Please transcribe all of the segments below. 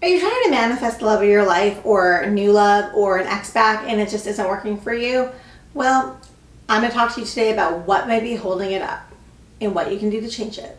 Are you trying to manifest the love of your life or new love or an ex back and it just isn't working for you? Well, I'm going to talk to you today about what may be holding it up and what you can do to change it.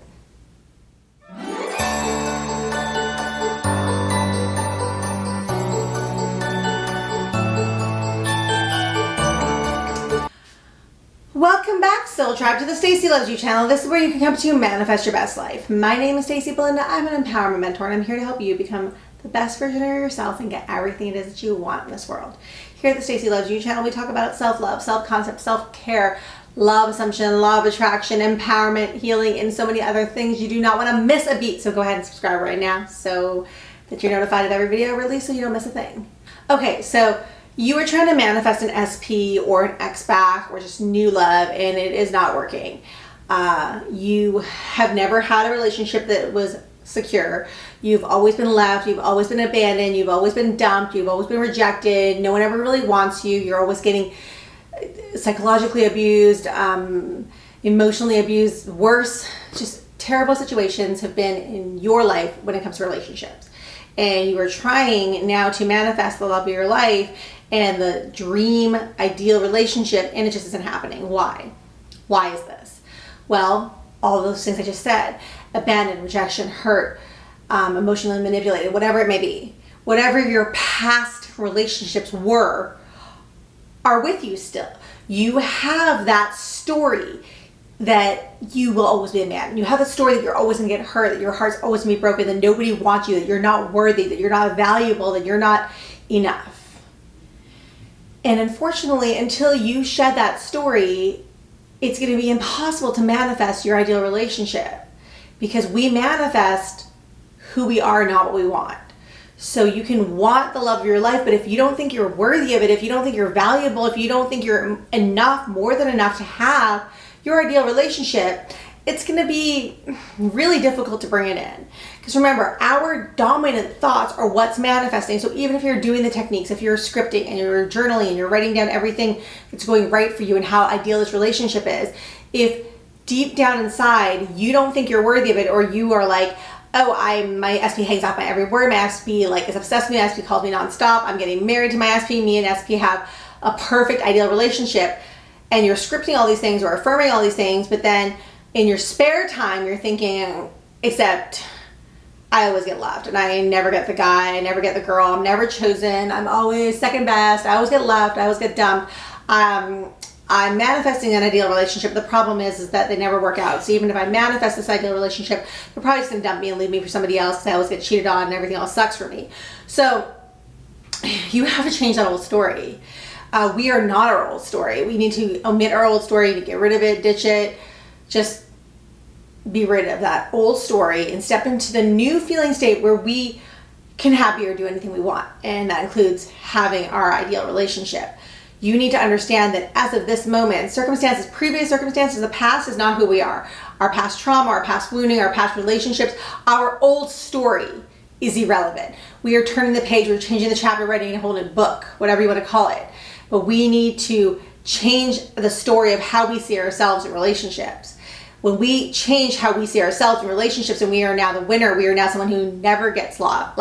Welcome back, Soul Tribe, to the Stacy Loves You channel. This is where you can come to manifest your best life. My name is Stacy Belinda. I'm an empowerment mentor, and I'm here to help you become the best version of yourself and get everything it is that you want in this world. Here at the Stacy Loves You channel, we talk about self-love, self-concept, self-care, love assumption, law of attraction, empowerment, healing, and so many other things. You do not want to miss a beat, so go ahead and subscribe right now so that you're notified of every video release so you don't miss a thing. Okay, so you are trying to manifest an SP or an ex back or just new love and it is not working. You have never had a relationship that was secure. You've always been left, you've always been abandoned, you've always been dumped, you've always been rejected, no one ever really wants you, you're always getting psychologically abused, emotionally abused, worse, just terrible situations have been in your life when it comes to relationships. And you are trying now to manifest the love of your life and the dream ideal relationship, and it just isn't happening. Why? Why is this? Well, all those things I just said: abandoned, rejection, hurt, emotionally manipulated, whatever it may be. Whatever your past relationships were are with you still. You have that story that you will always be a man. You have the story that you're always gonna get hurt, that your heart's always gonna be broken, that nobody wants you, that you're not worthy, that you're not valuable, that you're not enough. And unfortunately, until you shed that story, it's gonna be impossible to manifest your ideal relationship, because we manifest who we are, not what we want. So you can want the love of your life, but if you don't think you're worthy of it, if you don't think you're valuable, if you don't think you're enough, more than enough to have your ideal relationship, it's going to be really difficult to bring it in. Because remember, our dominant thoughts are what's manifesting. So even if you're doing the techniques, if you're scripting and you're journaling and you're writing down everything that's going right for you and how ideal this relationship is, if deep down inside you don't think you're worthy of it, or you are like, oh, my SP hangs off my every word, my SP is obsessed with me, my SP calls me nonstop, I'm getting married to my SP, me and SP have a perfect ideal relationship, and you're scripting all these things or affirming all these things, but then in your spare time you're thinking, except I always get left and I never get the guy, I never get the girl, I'm never chosen, I'm always second best, I always get left, I always get dumped. I'm manifesting an ideal relationship. The problem is that they never work out. So even if I manifest this ideal relationship, they're probably just gonna dump me and leave me for somebody else because I always get cheated on and everything else sucks for me. So you have to change that old story. We are not our old story. We need to omit our old story, to get rid of it, ditch it, just be rid of that old story and step into the new feeling state where we can happy or do anything we want. And that includes having our ideal relationship. You need to understand that as of this moment, circumstances, previous circumstances, the past is not who we are. Our past trauma, our past wounding, our past relationships, our old story is irrelevant. We are turning the page, we're changing the chapter, writing a whole new book, whatever you want to call it. But we need to change the story of how we see ourselves in relationships. When we change how we see ourselves in relationships and we are now the winner, we are now someone who never gets left.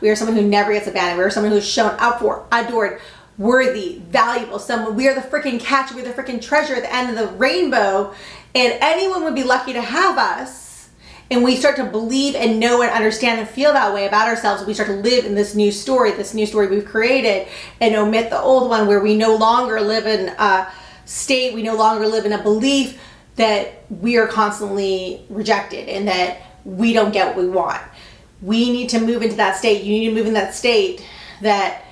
We are someone who never gets abandoned. We are someone who's shown up for, adored, worthy, valuable, someone. We are the freaking catch, we're the freaking treasure at the end of the rainbow, and anyone would be lucky to have us. And we start to believe and know and understand and feel that way about ourselves. We start to live in this new story we've created, and omit the old one where we no longer live in a state, we no longer live in a belief that we are constantly rejected and that we don't get what we want. We need to move into that state. You need to move in that state that,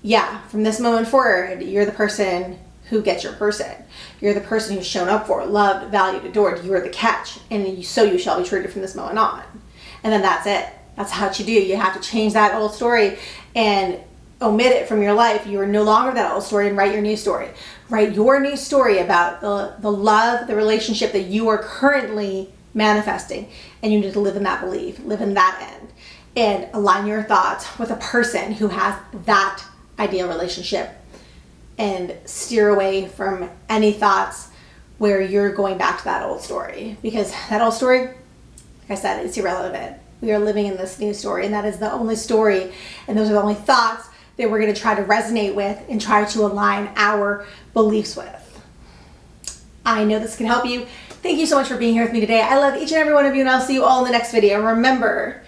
yeah, from this moment forward, you're the person who gets your person. You're the person who's shown up for, loved, valued, adored. You are the catch, and so you shall be treated from this moment on. And then that's it. That's what you do. You have to change that old story and omit it from your life. You are no longer that old story, and write your new story. Write your new story about the love, the relationship that you are currently manifesting, and you need to live in that belief, live in that end, and align your thoughts with a person who has that ideal relationship, and steer away from any thoughts where you're going back to that old story, because that old story, like I said, it's irrelevant. we are living in this new story, and that is the only story, and those are the only thoughts that we're going to try to resonate with and try to align our beliefs with. I know this can help you. Thank you so much for being here with me today. I love each and every one of you, and I'll see you all in the next video. Remember,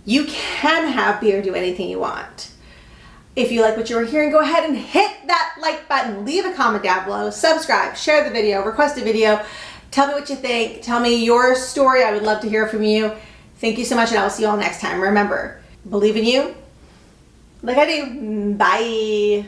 you can have, be, or do anything you want. If you like what you were hearing, go ahead and hit that like button. Leave a comment down below. Subscribe, share the video, request a video. Tell me what you think. Tell me your story. I would love to hear from you. Thank you so much, and I will see you all next time. Remember, believe in you like I do. Bye.